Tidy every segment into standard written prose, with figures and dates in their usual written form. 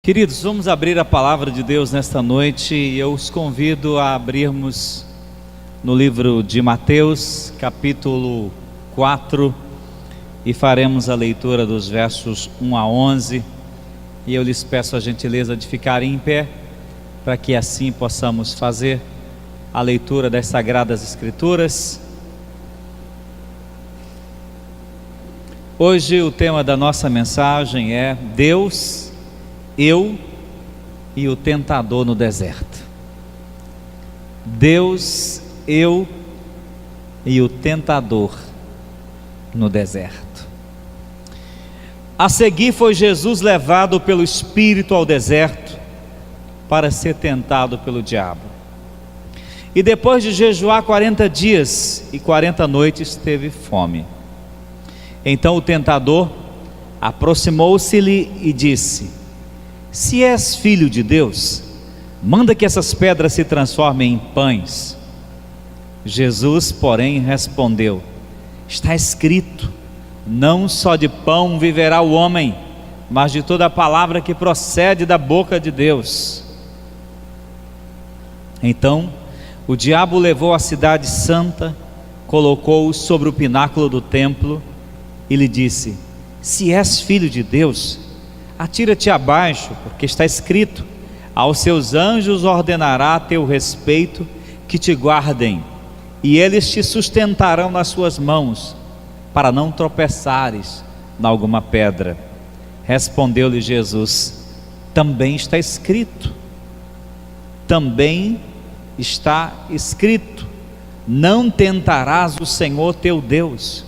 Queridos, vamos abrir a palavra de Deus nesta noite e eu os convido a abrirmos no livro de Mateus, capítulo 4, e faremos a leitura dos versos 1 a 11, e eu lhes peço a gentileza de ficarem em pé, para que assim possamos fazer a leitura das Sagradas Escrituras. Hoje o tema da nossa mensagem é Deus, eu e o tentador no deserto. Deus, eu e o tentador no deserto. A seguir foi Jesus levado pelo Espírito ao deserto para ser tentado pelo diabo. E depois de jejuar 40 dias e 40 noites teve fome. Então o tentador aproximou-se-lhe e disse: se és filho de Deus, manda que essas pedras se transformem em pães. Jesus, porém, respondeu: está escrito, não só de pão viverá o homem, mas de toda a palavra que procede da boca de Deus. Então o diabo levou a cidade santa, colocou-o sobre o pináculo do templo e lhe disse: se és filho de Deus, atira-te abaixo, porque está escrito, aos seus anjos ordenará a teu respeito que te guardem, e eles te sustentarão nas suas mãos, para não tropeçares em alguma pedra. Respondeu-lhe Jesus: também está escrito, não tentarás o Senhor teu Deus.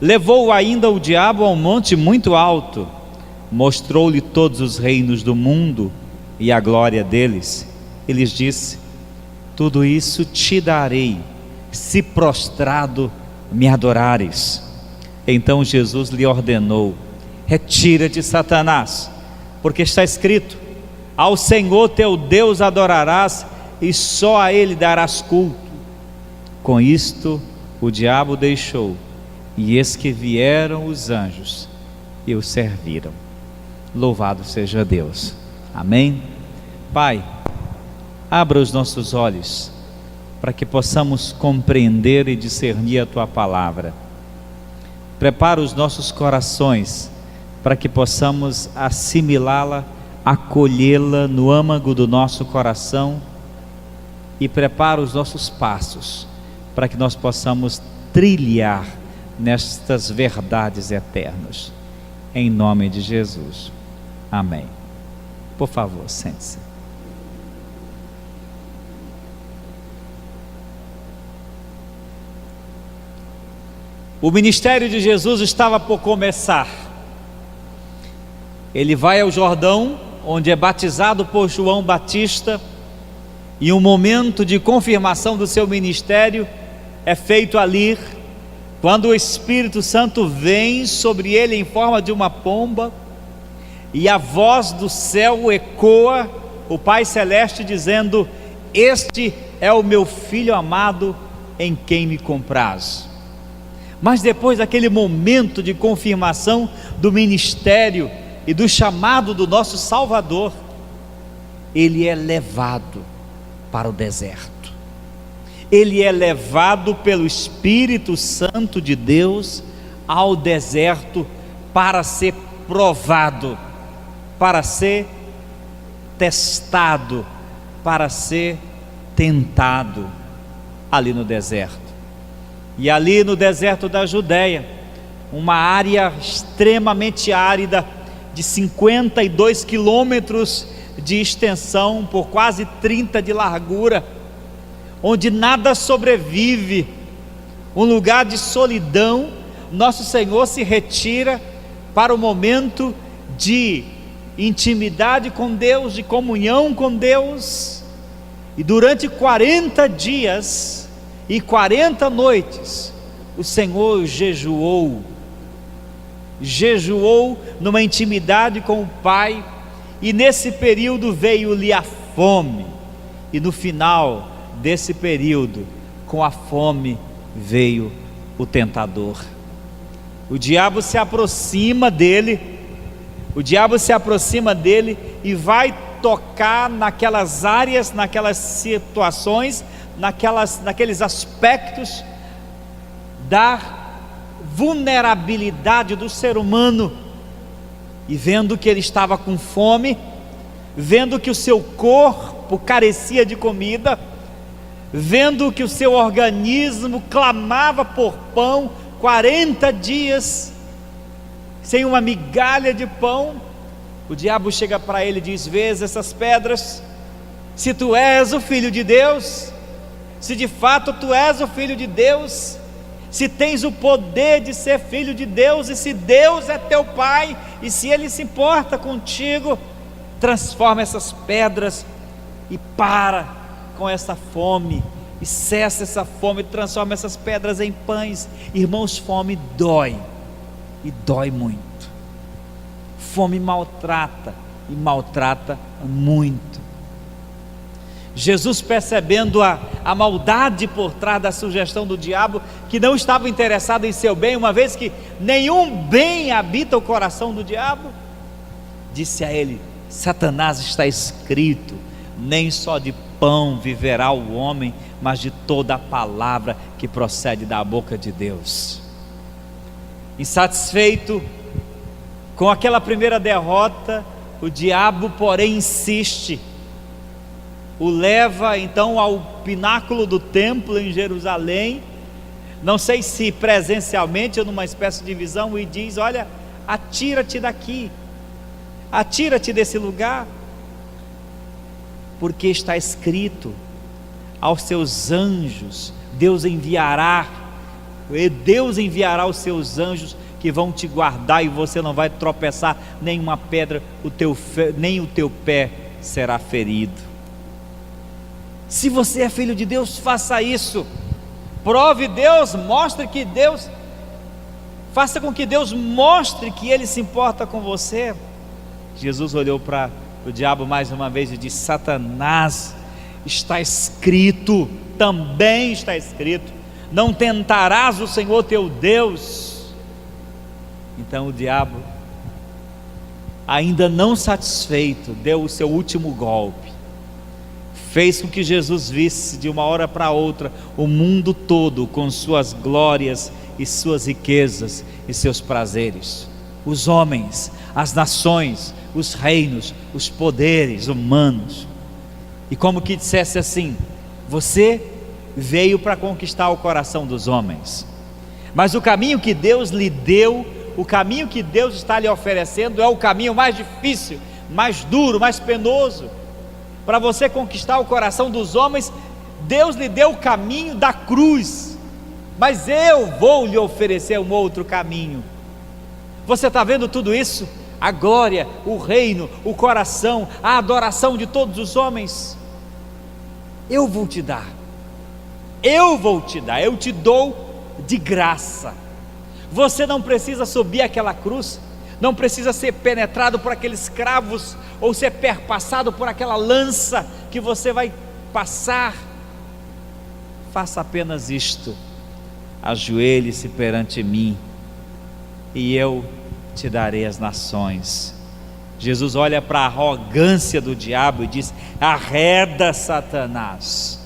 Levou-o ainda o diabo a um monte muito alto, mostrou-lhe todos os reinos do mundo e a glória deles, e lhes disse: tudo isso te darei, se prostrado me adorares. Então Jesus lhe ordenou: retira-te, Satanás, porque está escrito, ao Senhor teu Deus adorarás, e só a Ele darás culto. Com isto o diabo deixou, e eis que vieram os anjos e o serviram. Louvado seja Deus. Amém? Pai, abra os nossos olhos para que possamos compreender e discernir a Tua palavra. Prepara os nossos corações para que possamos assimilá-la, acolhê-la no âmago do nosso coração, e prepara os nossos passos para que nós possamos trilhar nestas verdades eternas. Em nome de Jesus. Amém. Por favor, sente-se. O ministério de Jesus estava por começar. Ele vai ao Jordão, onde é batizado por João Batista, e um momento de confirmação do seu ministério é feito ali, quando o Espírito Santo vem sobre ele em forma de uma pomba, e a voz do céu ecoa, o Pai Celeste dizendo: este é o meu Filho amado, em quem me comprazo. Mas depois daquele momento de confirmação do ministério e do chamado do nosso Salvador, ele é levado para o deserto. Ele é levado pelo Espírito Santo de Deus ao deserto para ser provado, para ser testado, para ser tentado ali no deserto. E ali no deserto da Judéia, uma área extremamente árida, de 52 quilômetros de extensão por quase 30 de largura, onde nada sobrevive, um lugar de solidão, nosso Senhor se retira para o momento de intimidade com Deus, de comunhão com Deus, e durante 40 dias e 40 noites, o Senhor jejuou numa intimidade com o Pai, e nesse período veio-lhe a fome, e no final desse período, com a fome, veio o tentador. O diabo se aproxima dele, O diabo se aproxima dele e vai tocar naquelas áreas, naquelas situações, naqueles aspectos da vulnerabilidade do ser humano. E vendo que ele estava com fome, vendo que o seu corpo carecia de comida, vendo que o seu organismo clamava por pão, 40 dias sem uma migalha de pão, o diabo chega para ele e diz: vês essas pedras? Se tu és o Filho de Deus, se de fato tu és o Filho de Deus, se tens o poder de ser Filho de Deus, e se Deus é teu Pai, e se Ele se importa contigo, transforma essas pedras e para com essa fome, e cessa essa fome, transforma essas pedras em pães. Irmãos, fome dói, e dói muito. Fome maltrata, e maltrata muito. Jesus, percebendo a maldade por trás da sugestão do diabo, que não estava interessado em seu bem, uma vez que nenhum bem habita o coração do diabo, disse a ele: Satanás, está escrito, nem só de pão viverá o homem, mas de toda a palavra que procede da boca de Deus. Insatisfeito com aquela primeira derrota, o diabo, porém, insiste, o leva então ao pináculo do templo em Jerusalém, não sei se presencialmente ou numa espécie de visão, e diz: olha, atira-te daqui, atira-te desse lugar, porque está escrito, aos seus anjos Deus enviará os seus anjos, que vão te guardar, e você não vai tropeçar nenhuma pedra, nem o teu pé será ferido. Se você é filho de Deus, faça isso, prove Deus, mostre que Deus, faça com que Deus mostre que Ele se importa com você. Jesus olhou para o diabo mais uma vez e disse: Satanás, está escrito, também está escrito, não tentarás o Senhor teu Deus. Então o diabo, ainda não satisfeito, deu o seu último golpe, fez com que Jesus visse de uma hora para outra o mundo todo com suas glórias e suas riquezas e seus prazeres, os homens, as nações, os reinos, os poderes humanos, e como que dissesse assim: você veio para conquistar o coração dos homens, mas o caminho que Deus lhe deu, o caminho que Deus está lhe oferecendo, é o caminho mais difícil, mais duro, mais penoso. Para você conquistar o coração dos homens, Deus lhe deu o caminho da cruz, mas eu vou lhe oferecer um outro caminho. Você está vendo tudo isso? A glória, o reino, o coração, a adoração de todos os homens, eu vou te dar, eu te dou de graça. Você não precisa subir aquela cruz, não precisa ser penetrado por aqueles cravos, ou ser perpassado por aquela lança que você vai passar. Faça apenas isto: ajoelhe-se perante mim, e eu te darei as nações. Jesus olha para a arrogância do diabo e diz: arreda, Satanás,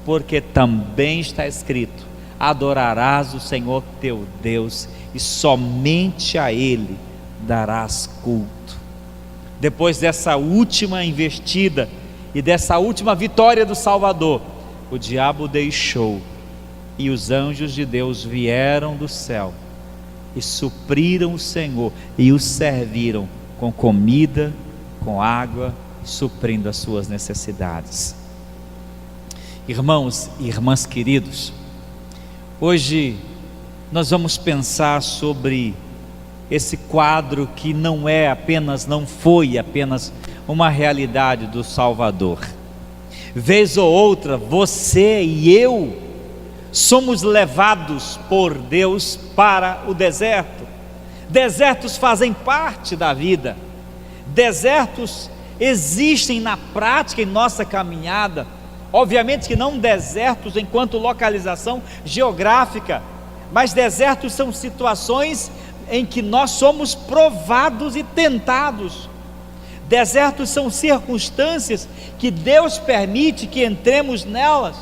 porque também está escrito: adorarás o Senhor teu Deus, e somente a Ele darás culto. Depois dessa última investida e dessa última vitória do Salvador, o diabo deixou, e os anjos de Deus vieram do céu e supriram o Senhor e o serviram com comida, com água, suprindo as suas necessidades. Irmãos e irmãs queridos, hoje nós vamos pensar sobre esse quadro que não foi apenas uma realidade do Salvador. Vez ou outra, você e eu somos levados por Deus para o deserto. Desertos fazem parte da vida, desertos existem na prática em nossa caminhada. Obviamente que não desertos enquanto localização geográfica, mas desertos são situações em que nós somos provados e tentados. Desertos são circunstâncias que Deus permite que entremos nelas,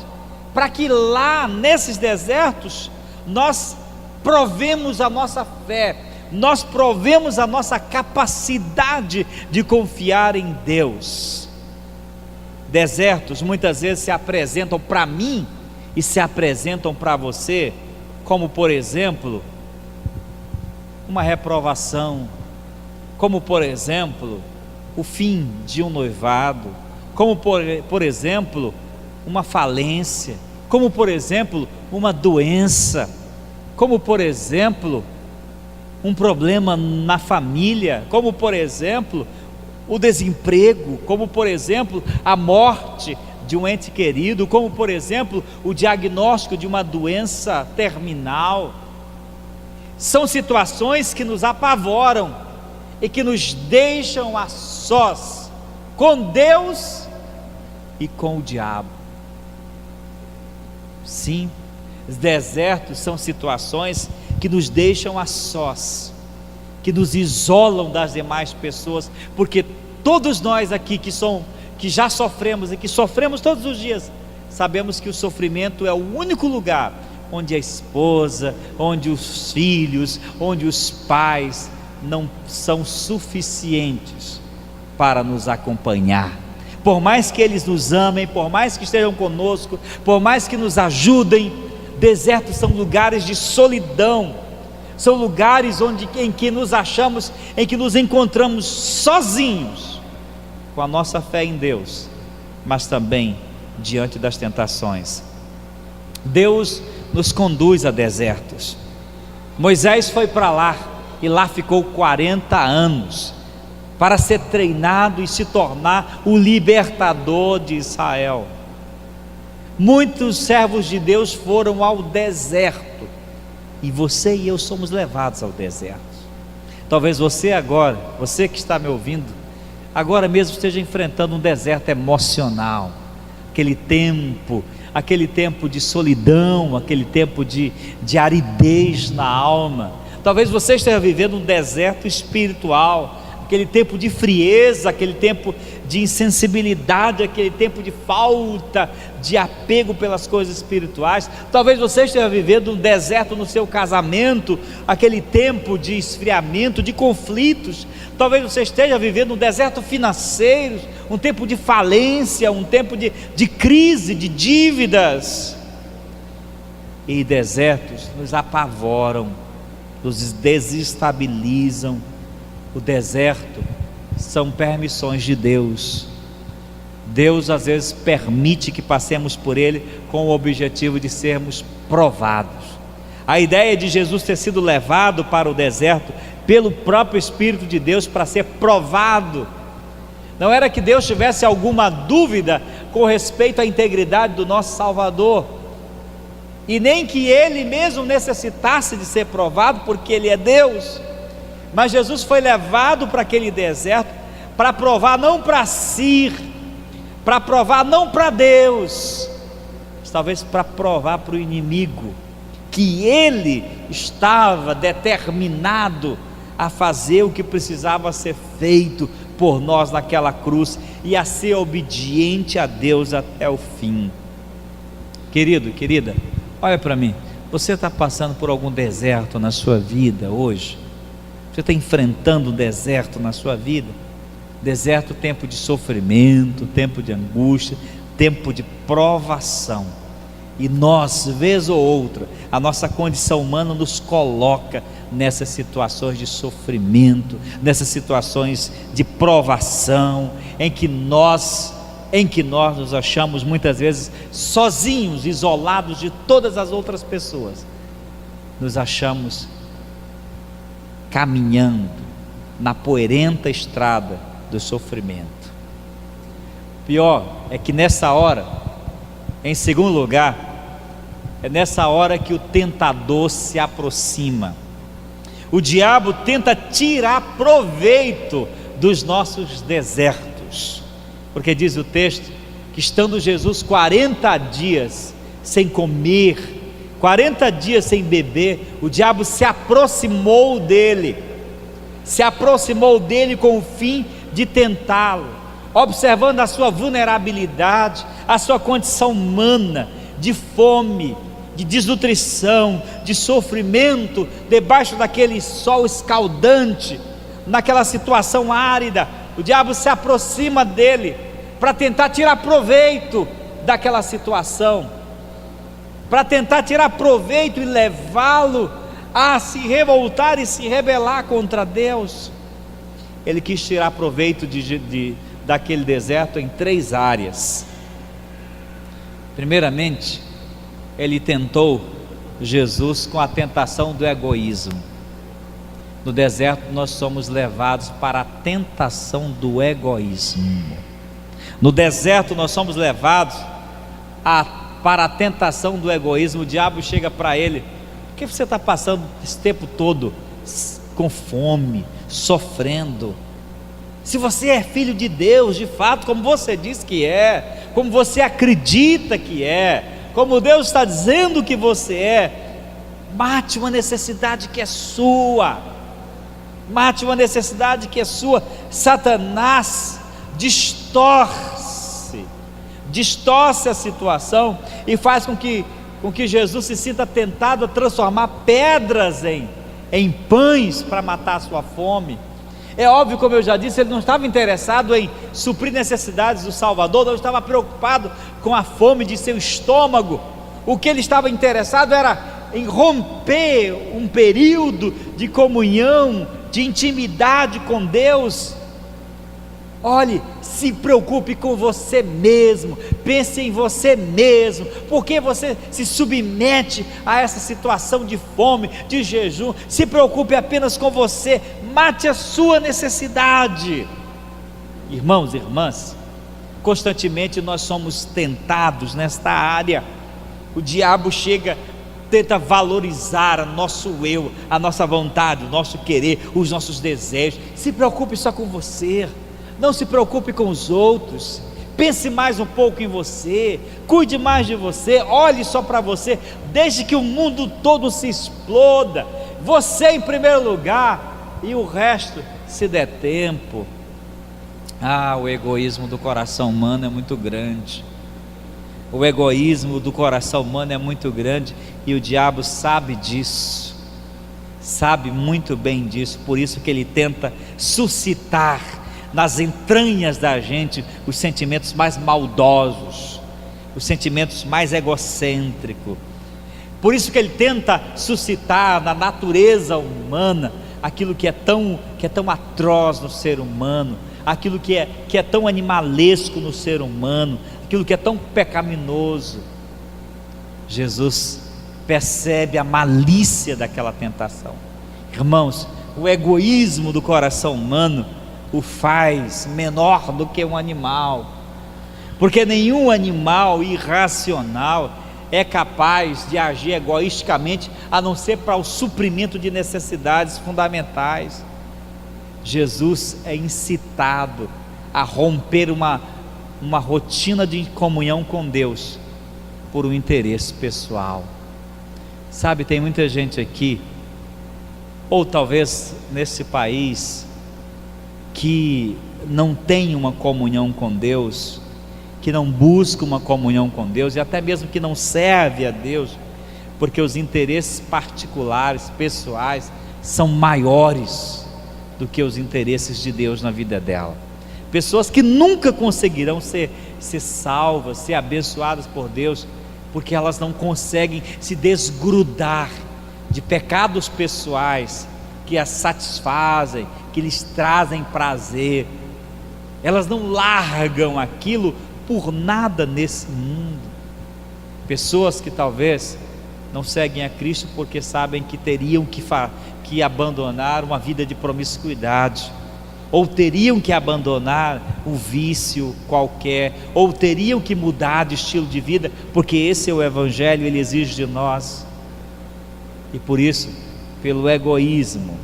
para que lá nesses desertos nós provemos a nossa fé, nós provemos a nossa capacidade de confiar em Deus. Desertos muitas vezes se apresentam para mim e se apresentam para você, como por exemplo, uma reprovação, como por exemplo, o fim de um noivado, como por exemplo, uma falência, como por exemplo, uma doença, como por exemplo, um problema na família, como por exemplo, o desemprego, como por exemplo, a morte de um ente querido, como por exemplo, o diagnóstico de uma doença terminal. São situações que nos apavoram e que nos deixam a sós com Deus e com o diabo. Sim, os desertos são situações que nos deixam a sós, que nos isolam das demais pessoas, porque todos nós aqui que já sofremos e que sofremos todos os dias, sabemos que o sofrimento é o único lugar onde a esposa, onde os filhos, onde os pais não são suficientes para nos acompanhar. Por mais que eles nos amem, por mais que estejam conosco, por mais que nos ajudem, desertos são lugares de solidão, são lugares em que nos achamos, em que nos encontramos sozinhos, com a nossa fé em Deus, mas também diante das tentações. Deus nos conduz a desertos. Moisés foi para lá e lá ficou 40 anos para ser treinado e se tornar o libertador de Israel. Muitos servos de Deus foram ao deserto, e você e eu somos levados ao deserto. Talvez você agora, você que está me ouvindo, agora mesmo esteja enfrentando um deserto emocional, aquele tempo de solidão, aquele tempo de aridez na alma. Talvez você esteja vivendo um deserto espiritual, aquele tempo de frieza, aquele tempo de insensibilidade, aquele tempo de falta de apego pelas coisas espirituais. Talvez você esteja vivendo um deserto no seu casamento, aquele tempo de esfriamento, de conflitos. Talvez você esteja vivendo um deserto financeiro, um tempo de falência, um tempo de crise, de dívidas. E desertos nos apavoram, nos desestabilizam. O deserto são permissões de Deus. Deus às vezes permite que passemos por ele com o objetivo de sermos provados. A ideia de Jesus ter sido levado para o deserto pelo próprio Espírito de Deus para ser provado, não era que Deus tivesse alguma dúvida com respeito à integridade do nosso Salvador, e nem que ele mesmo necessitasse de ser provado, porque ele é Deus. Mas Jesus foi levado para aquele deserto para provar não para si, para provar não para Deus, mas talvez para provar para o inimigo, que ele estava determinado a fazer o que precisava ser feito por nós naquela cruz, e a ser obediente a Deus até o fim. Querido, querida, olha para mim, você está passando por algum deserto na sua vida hoje? Você está enfrentando um deserto na sua vida? Deserto, tempo de sofrimento, tempo de angústia, tempo de provação. E nós, vez ou outra, a nossa condição humana nos coloca nessas situações de sofrimento, nessas situações de provação, em que nós nos achamos muitas vezes sozinhos, isolados de todas as outras pessoas. Nos achamos caminhando na poeirenta estrada do sofrimento. Pior é que nessa hora, em segundo lugar, é nessa hora que o tentador se aproxima. O diabo tenta tirar proveito dos nossos desertos, porque diz o texto que estando Jesus 40 dias sem comer 40 dias sem beber, o diabo se aproximou dele com o fim de tentá-lo, observando a sua vulnerabilidade, a sua condição humana, de fome, de desnutrição, de sofrimento, debaixo daquele sol escaldante, naquela situação árida. O diabo se aproxima dele para tentar tirar proveito daquela situação, para tentar tirar proveito e levá-lo a se revoltar e se rebelar contra Deus. Ele quis tirar proveito daquele deserto em 3 áreas. Primeiramente, ele tentou Jesus com a tentação do egoísmo. No deserto nós somos levados para a tentação do egoísmo. No deserto nós somos levados para a tentação do egoísmo. O diabo chega para ele: por que você está passando esse tempo todo com fome, sofrendo? Se você é filho de Deus, de fato, como você diz que é, como você acredita que é, como Deus está dizendo que você é, mate uma necessidade que é sua, mate uma necessidade que é sua. Satanás distorce a situação e faz com que Jesus se sinta tentado a transformar pedras em pães para matar a sua fome. É óbvio, como eu já disse, ele não estava interessado em suprir necessidades do Salvador, não estava preocupado com a fome de seu estômago. O que ele estava interessado era em romper um período de comunhão, de intimidade com Deus. Olhe, se preocupe com você mesmo, pense em você mesmo. Porque você se submete a essa situação de fome, de jejum? Se preocupe apenas com você, mate a sua necessidade. Irmãos e irmãs, constantemente nós somos tentados nesta área. O diabo tenta valorizar o nosso eu, a nossa vontade, o nosso querer, os nossos desejos. Se preocupe só com você, não se preocupe com os outros. Pense mais um pouco em você, cuide mais de você, olhe só para você, deixe que o mundo todo se exploda, você em primeiro lugar, e o resto, se der tempo. O egoísmo do coração humano é muito grande. O egoísmo do coração humano é muito grande, e o diabo sabe disso, sabe muito bem disso. Por isso que ele tenta suscitar nas entranhas da gente os sentimentos mais maldosos, os sentimentos mais egocêntricos. Por isso que ele tenta suscitar na natureza humana aquilo que é tão atroz no ser humano, aquilo que é tão animalesco no ser humano, aquilo que é tão pecaminoso. Jesus percebe a malícia daquela tentação. Irmãos, o egoísmo do coração humano o faz menor do que um animal, porque nenhum animal irracional é capaz de agir egoisticamente, a não ser para o suprimento de necessidades fundamentais. Jesus é incitado a romper uma rotina de comunhão com Deus por um interesse pessoal. Sabe, tem muita gente aqui, ou talvez nesse país, que não tem uma comunhão com Deus, que não busca uma comunhão com Deus, e até mesmo que não serve a Deus, porque os interesses particulares, pessoais, são maiores do que os interesses de Deus na vida dela. Pessoas que nunca conseguirão ser salvas, ser abençoadas por Deus, porque elas não conseguem se desgrudar de pecados pessoais que as satisfazem, que lhes trazem prazer. Elas não largam aquilo por nada nesse mundo. Pessoas que talvez não seguem a Cristo porque sabem que teriam que abandonar uma vida de promiscuidade, ou teriam que abandonar um vício qualquer, ou teriam que mudar de estilo de vida, porque esse é o Evangelho, ele exige de nós. E por isso, pelo egoísmo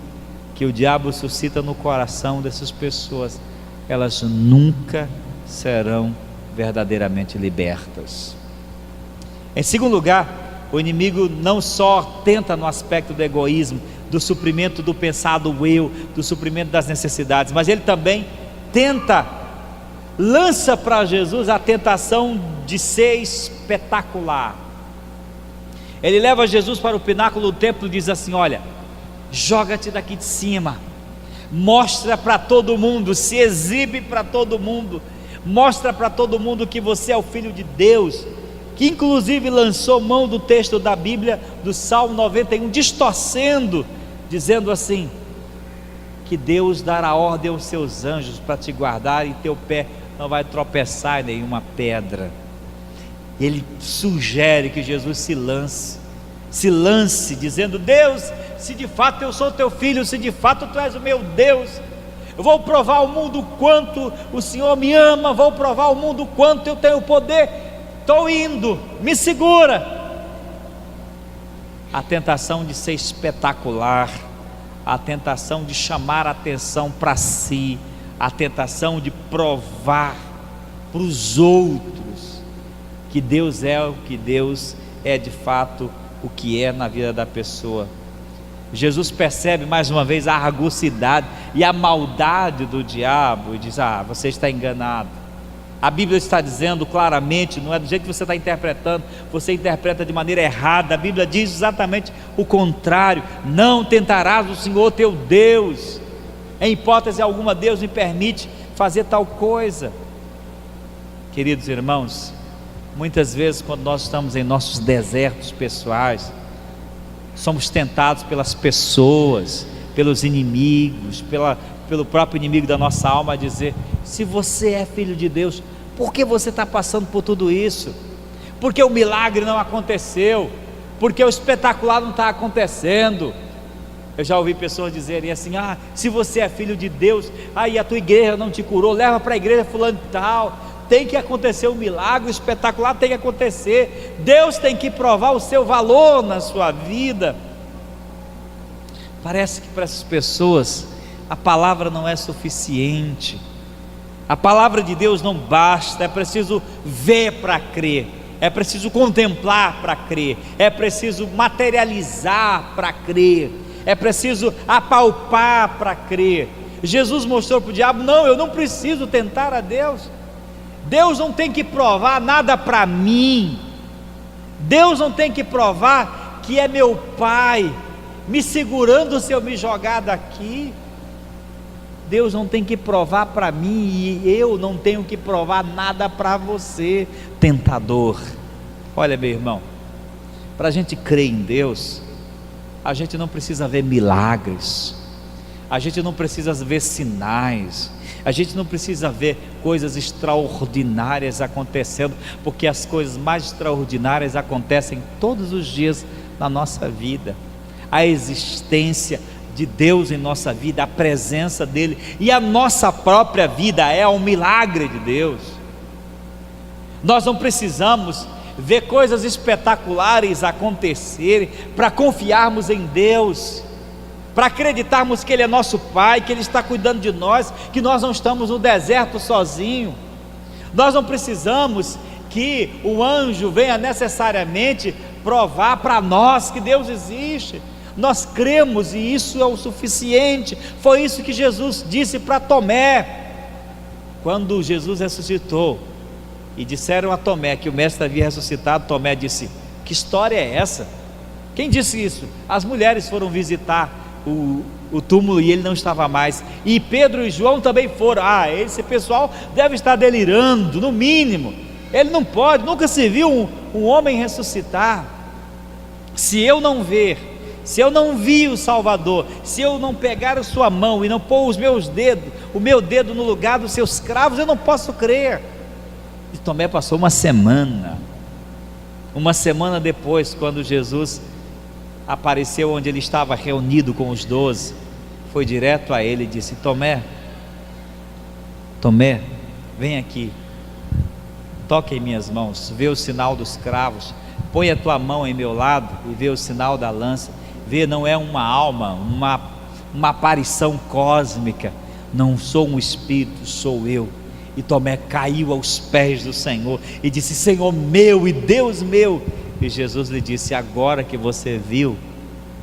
que o diabo suscita no coração dessas pessoas, elas nunca serão verdadeiramente libertas. Em segundo lugar, O inimigo não só tenta no aspecto do egoísmo, do suprimento do pensado eu, do suprimento das necessidades, mas ele também lança para Jesus a tentação de ser espetacular. Ele leva Jesus para o pináculo do templo e diz assim: olha, joga-te daqui de cima, mostra para todo mundo, se exibe para todo mundo, mostra para todo mundo que você é o Filho de Deus, que inclusive lançou mão do texto da Bíblia, do Salmo 91, distorcendo, dizendo assim, que Deus dará ordem aos seus anjos para te guardar, e teu pé não vai tropeçar em nenhuma pedra. Ele sugere que Jesus se lance, dizendo: Deus, se de fato eu sou teu filho, se de fato tu és o meu Deus, eu vou provar ao mundo o quanto o Senhor me ama, vou provar ao mundo o quanto eu tenho poder, estou indo, me segura. A tentação de ser espetacular, a tentação de chamar a atenção para si, a tentação de provar para os outros que Deus é o que Deus é de fato, o que é na vida da pessoa. Jesus percebe mais uma vez a argucidade e a maldade do diabo e diz: você está enganado. A Bíblia está dizendo claramente, não é do jeito que você está interpretando, você interpreta de maneira errada. A Bíblia diz exatamente o contrário: não tentarás o Senhor teu Deus. Em hipótese alguma Deus me permite fazer tal coisa. Queridos irmãos, muitas vezes quando nós estamos em nossos desertos pessoais, somos tentados pelas pessoas, pelos inimigos, pelo próprio inimigo da nossa alma, a dizer: se você é filho de Deus, por que você está passando por tudo isso? Porque o milagre não aconteceu, porque o espetacular não está acontecendo. Eu já ouvi pessoas dizerem assim: se você é filho de Deus, e a tua igreja não te curou, leva para a igreja fulano e tal. Tem que acontecer um milagre, o espetacular tem que acontecer, Deus tem que provar o seu valor na sua vida. Parece que para essas pessoas a palavra não é suficiente, a palavra de Deus não basta, é preciso ver para crer, é preciso contemplar para crer, é preciso materializar para crer, é preciso apalpar para crer. Jesus mostrou para o diabo: não, eu não preciso tentar a Deus, Deus não tem que provar nada para mim, Deus não tem que provar que é meu Pai me segurando se eu me jogar daqui. Deus não tem que provar para mim, e eu não tenho que provar nada para você, tentador. Olha, meu irmão, para a gente crer em Deus, a gente não precisa ver milagres, a gente não precisa ver sinais, a gente não precisa ver coisas extraordinárias acontecendo, porque as coisas mais extraordinárias acontecem todos os dias na nossa vida. A existência de Deus em nossa vida, a presença dele e a nossa própria vida é um milagre de Deus. Nós não precisamos ver coisas espetaculares acontecerem para confiarmos em Deus, para acreditarmos que Ele é nosso Pai, que Ele está cuidando de nós, que nós não estamos no deserto sozinho. Nós não precisamos que o anjo venha necessariamente provar para nós que Deus existe. Nós cremos e isso é o suficiente. Foi isso que Jesus disse para Tomé quando Jesus ressuscitou e disseram a Tomé que o mestre havia ressuscitado. Tomé disse: que história é essa? Quem disse isso? As mulheres foram visitar o túmulo e ele não estava mais, e Pedro e João também foram. Esse pessoal deve estar delirando, no mínimo, ele não pode, nunca se viu um homem ressuscitar. Se eu não ver, se eu não vi o Salvador, se eu não pegar a sua mão e não pôr o meu dedo no lugar dos seus cravos, eu não posso crer. E Tomé passou uma semana depois, quando Jesus apareceu onde ele estava reunido com os 12, foi direto a ele e disse: Tomé, vem aqui, toque em minhas mãos, vê o sinal dos cravos, põe a tua mão em meu lado e vê o sinal da lança. Vê, não é uma alma, uma aparição cósmica, não sou um espírito, sou eu. E Tomé caiu aos pés do Senhor e disse: Senhor meu e Deus meu. E Jesus lhe disse: agora que você viu,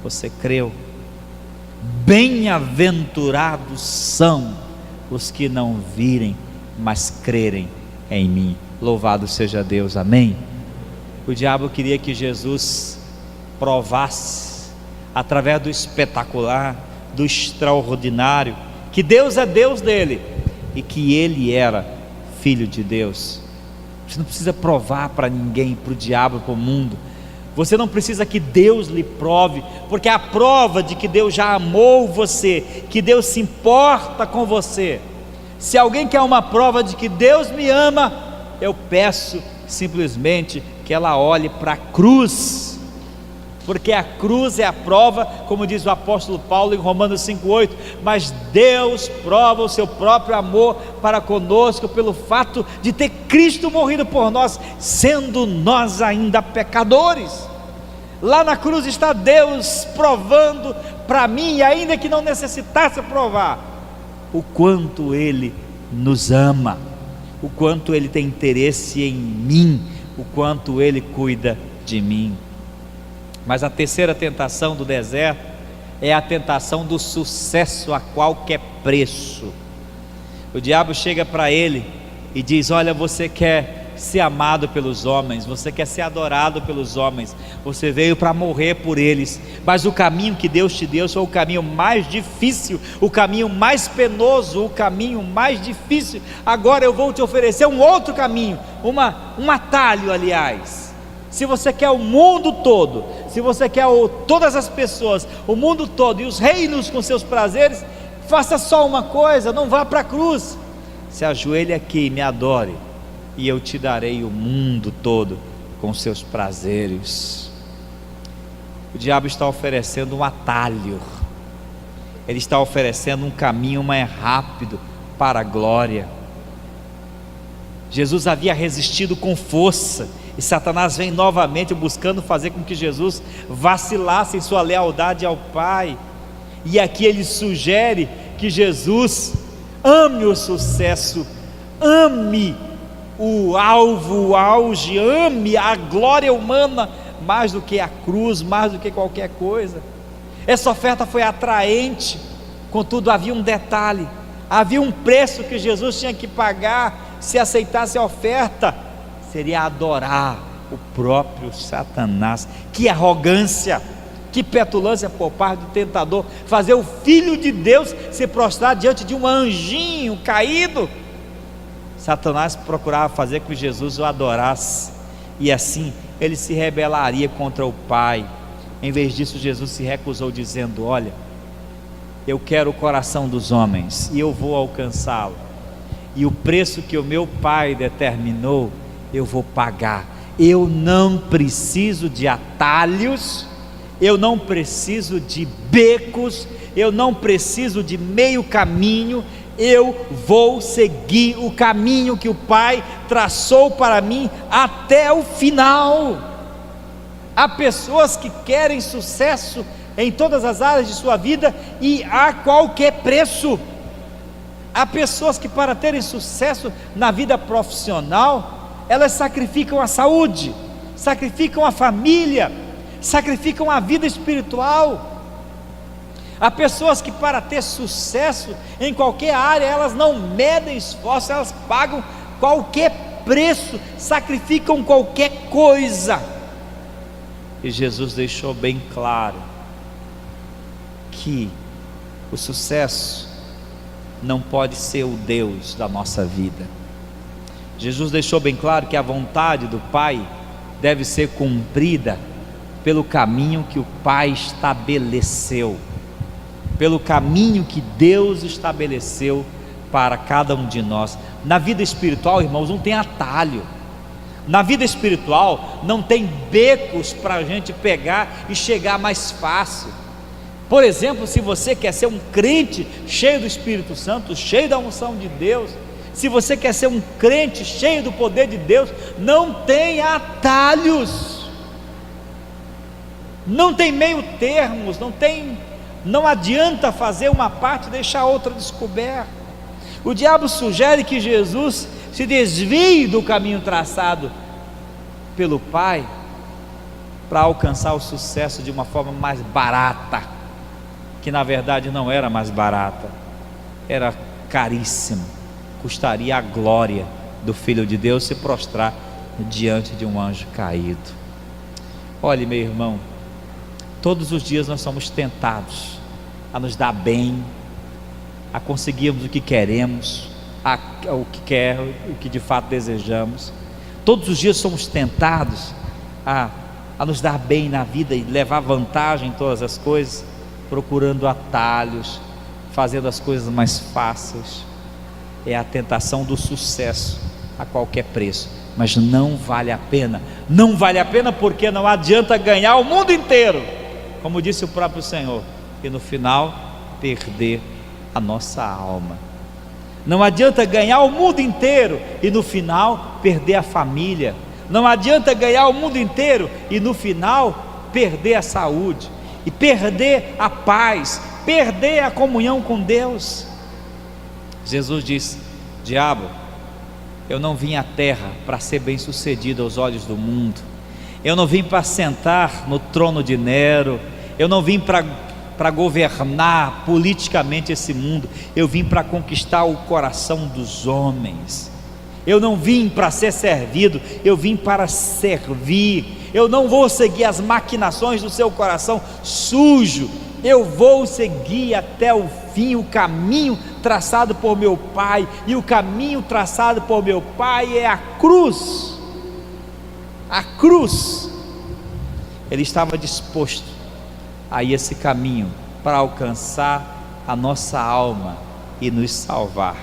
você creu. Bem-aventurados são os que não virem, mas crerem em mim. Louvado seja Deus, amém? O diabo queria que Jesus provasse, através do espetacular, do extraordinário, que Deus é Deus dele e que ele era filho de Deus. Você não precisa provar para ninguém, para o diabo, para o mundo. Você não precisa que Deus lhe prove, porque a prova de que Deus já amou você, que Deus se importa com você. Se alguém quer uma prova de que Deus me ama, eu peço simplesmente que ela olhe para a cruz, porque a cruz é a prova, como diz o apóstolo Paulo em Romanos 5,8, mas Deus prova o seu próprio amor para conosco, pelo fato de ter Cristo morrido por nós, sendo nós ainda pecadores. Lá na cruz está Deus provando para mim, ainda que não necessitasse provar, o quanto Ele nos ama, o quanto Ele tem interesse em mim, o quanto Ele cuida de mim. Mas a terceira tentação do deserto é a tentação do sucesso a qualquer preço. O diabo chega para ele e diz: olha, você quer ser amado pelos homens, você quer ser adorado pelos homens, você veio para morrer por eles, mas o caminho que Deus te deu foi o caminho mais difícil, o caminho mais penoso, o caminho mais difícil. Agora eu vou te oferecer um outro caminho, um atalho, aliás. Se você quer o mundo todo, se você quer todas as pessoas, o mundo todo e os reinos com seus prazeres, faça só uma coisa: não vá para a cruz, se ajoelhe aqui e me adore, e eu te darei o mundo todo com seus prazeres. O diabo está oferecendo um atalho, ele está oferecendo um caminho mais rápido para a glória. Jesus havia resistido com força, e Satanás vem novamente buscando fazer com que Jesus vacilasse em sua lealdade ao Pai. E aqui ele sugere que Jesus ame o sucesso, ame o alvo, o auge, ame a glória humana mais do que a cruz, mais do que qualquer coisa. Essa oferta foi atraente, contudo havia um detalhe, havia um preço que Jesus tinha que pagar se aceitasse a oferta: seria adorar o próprio Satanás. Que arrogância, que petulância por parte do tentador, fazer o Filho de Deus se prostrar diante de um anjinho caído. Satanás procurava fazer com que Jesus o adorasse, e assim ele se rebelaria contra o Pai. Em vez disso, Jesus se recusou, dizendo: olha, eu quero o coração dos homens e eu vou alcançá-lo, e o preço que o meu Pai determinou eu vou pagar. Eu não preciso de atalhos, eu não preciso de becos, eu não preciso de meio caminho. Eu vou seguir o caminho que o Pai traçou para mim até o final. Há pessoas que querem sucesso em todas as áreas de sua vida e a qualquer preço. Há pessoas que, para terem sucesso na vida profissional, elas sacrificam a saúde, sacrificam a família, sacrificam a vida espiritual. Há pessoas que, para ter sucesso em qualquer área, elas não medem esforço, elas pagam qualquer preço, sacrificam qualquer coisa. E Jesus deixou bem claro que o sucesso não pode ser o Deus da nossa vida. Jesus deixou bem claro que a vontade do Pai deve ser cumprida pelo caminho que o Pai estabeleceu, pelo caminho que Deus estabeleceu para cada um de nós. Na vida espiritual, irmãos, não tem atalho. Na vida espiritual não tem becos para a gente pegar e chegar mais fácil. Por exemplo, se você quer ser um crente cheio do Espírito Santo, cheio da unção de Deus, se você quer ser um crente cheio do poder de Deus, não tem atalhos, não tem meio termos, não adianta fazer uma parte e deixar a outra descoberta. O diabo sugere que Jesus se desvie do caminho traçado pelo Pai, para alcançar o sucesso de uma forma mais barata, que na verdade não era mais barata, era caríssimo, custaria a glória do Filho de Deus se prostrar diante de um anjo caído. Olhe, meu irmão, todos os dias nós somos tentados a nos dar bem, a conseguirmos o que queremos, o que de fato desejamos. Todos os dias somos tentados a nos dar bem na vida e levar vantagem em todas as coisas, procurando atalhos, fazendo as coisas mais fáceis. É a tentação do sucesso a qualquer preço, mas não vale a pena. Não vale a pena, porque não adianta ganhar o mundo inteiro, como disse o próprio Senhor, e no final perder a nossa alma. Não adianta ganhar o mundo inteiro e no final perder a família. Não adianta ganhar o mundo inteiro e no final perder a saúde, e perder a paz, perder a comunhão com Deus. Jesus disse: diabo, eu não vim à terra para ser bem sucedido aos olhos do mundo, eu não vim para sentar no trono de Nero, eu não vim para governar politicamente esse mundo, eu vim para conquistar o coração dos homens. Eu não vim para ser servido, eu vim para servir. Eu não vou seguir as maquinações do seu coração sujo, eu vou seguir até o fim o caminho traçado por meu Pai, e o caminho traçado por meu Pai é a cruz. A cruz. Ele estava disposto a ir esse caminho para alcançar a nossa alma e nos salvar.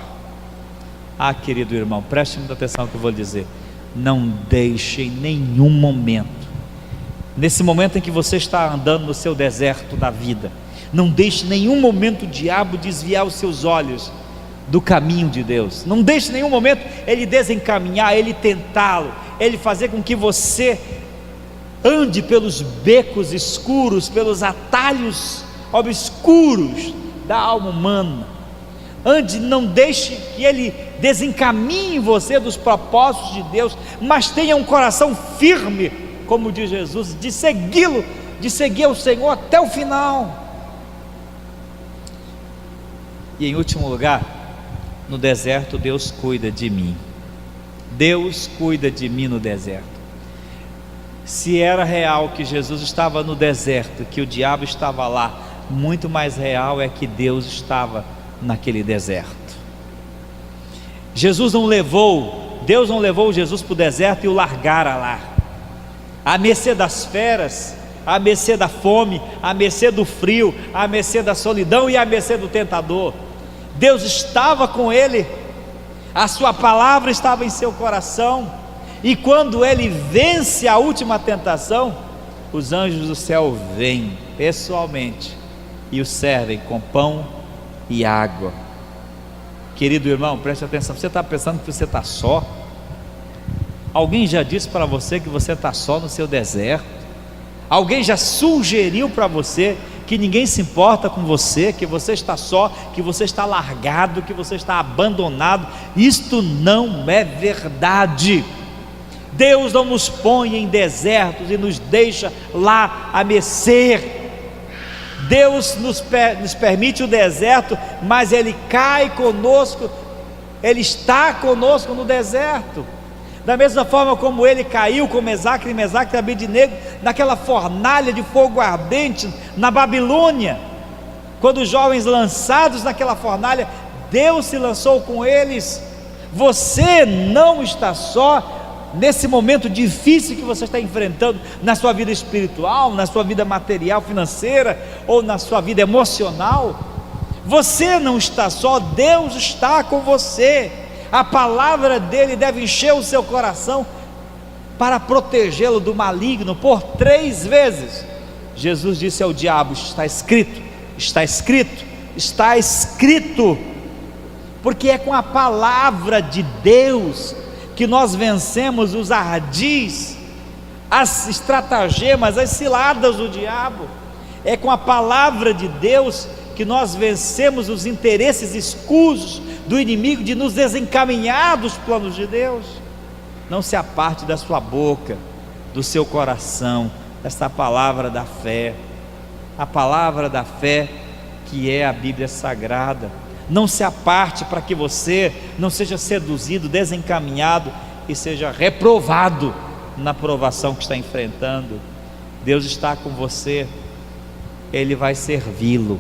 Ah, querido irmão, preste muita atenção no que eu vou dizer. Não deixe em nenhum momento, nesse momento em que você está andando no seu deserto da vida, não deixe em nenhum momento o diabo desviar os seus olhos do caminho de Deus. Não deixe em nenhum momento ele desencaminhar, ele tentá-lo, ele fazer com que você ande pelos becos escuros, pelos atalhos obscuros da alma humana. Não deixe que ele desencaminhe você dos propósitos de Deus, mas tenha um coração firme, como diz Jesus, de segui-lo, de seguir o Senhor até o final. E em último lugar, no deserto Deus cuida de mim. Deus cuida de mim no deserto. Se era real que Jesus estava no deserto, que o diabo estava lá, muito mais real é que Deus estava naquele deserto. Deus não levou Jesus para o deserto e o largara lá, à mercê das feras, à mercê da fome, à mercê do frio, à mercê da solidão e à mercê do tentador. Deus estava com ele, a sua palavra estava em seu coração, e quando ele vence a última tentação, os anjos do céu vêm pessoalmente e o servem com pão e água. Querido irmão, preste atenção. Você está pensando que você está só? Alguém já disse para você que você está só no seu deserto? Alguém já sugeriu para você que ninguém se importa com você, que você está só, que você está largado, que você está abandonado? Isto não é verdade. Deus não nos põe em desertos e nos deixa lá a mercê. Deus nos permite o deserto, mas Ele cai conosco, Ele está conosco no deserto. Da mesma forma como Ele caiu com Mesaque e Abednego naquela fornalha de fogo ardente na Babilônia, quando os jovens lançados naquela fornalha, Deus se lançou com eles. Você não está só nesse momento difícil que você está enfrentando na sua vida espiritual, na sua vida material, financeira, ou na sua vida emocional. Você não está só, Deus está com você. A palavra dele deve encher o seu coração para protegê-lo do maligno. Por 3 vezes Jesus disse ao diabo: está escrito, está escrito, está escrito. Porque é com a palavra de Deus que nós vencemos os ardis, as estratagemas, as ciladas do diabo. É com a palavra de Deus que nós vencemos os interesses escusos do inimigo de nos desencaminhar dos planos de Deus. Não se aparte da sua boca, do seu coração, essa palavra da fé, a palavra da fé que é a Bíblia Sagrada. Não se aparte para que você não seja seduzido, desencaminhado e seja reprovado na provação que está enfrentando. Deus está com você, Ele vai servi-lo,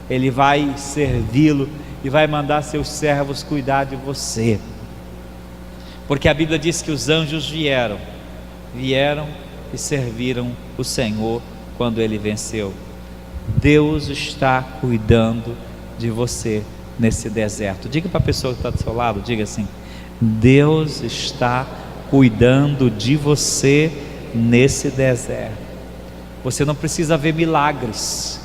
Ele vai servi-lo e vai mandar seus servos cuidar de você, porque a Bíblia diz que os anjos vieram e serviram o Senhor quando Ele venceu. Deus está cuidando de você nesse deserto. Diga para a pessoa que está do seu lado, diga assim: Deus está cuidando de você nesse deserto. Você não precisa ver milagres,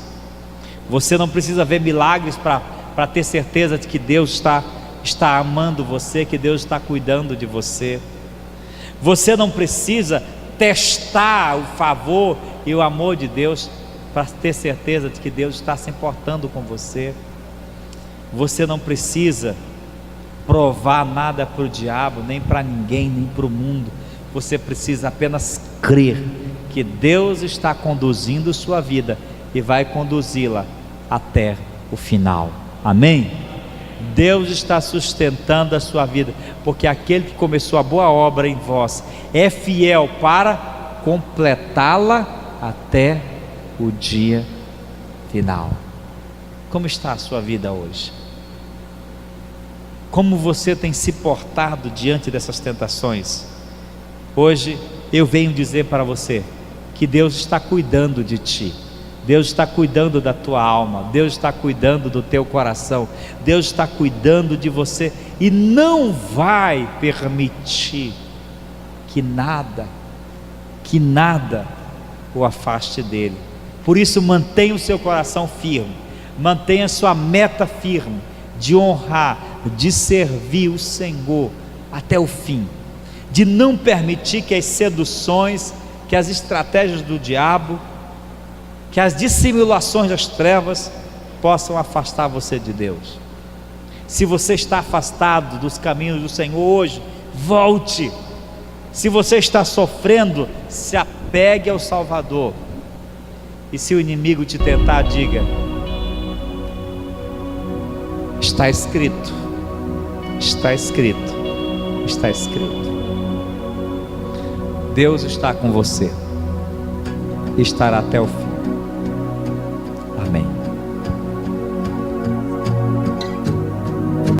você não precisa ver milagres para ter certeza de que Deus está amando você, que Deus está cuidando de você. Você não precisa testar o favor e o amor de Deus para ter certeza de que Deus está se importando com você. Você não precisa provar nada para o diabo, nem para ninguém, nem para o mundo. Você precisa apenas crer que Deus está conduzindo sua vida e vai conduzi-la até o final. Amém? Deus está sustentando a sua vida, porque aquele que começou a boa obra em vós é fiel para completá-la até o dia final. Como está a sua vida hoje? Como você tem se portado diante dessas tentações? Hoje eu venho dizer para você que Deus está cuidando de ti, Deus está cuidando da tua alma, Deus está cuidando do teu coração, Deus está cuidando de você e não vai permitir que nada o afaste dele. Por isso, mantenha o seu coração firme, mantenha a sua meta firme de honrar, de servir o Senhor até o fim, de não permitir que as seduções, que as estratégias do diabo, que as dissimulações das trevas possam afastar você de Deus. Se você está afastado dos caminhos do Senhor hoje, volte. Se você está sofrendo, se apegue ao Salvador. E se o inimigo te tentar, diga: está escrito, está escrito, está escrito. Deus está com você e estará até o fim.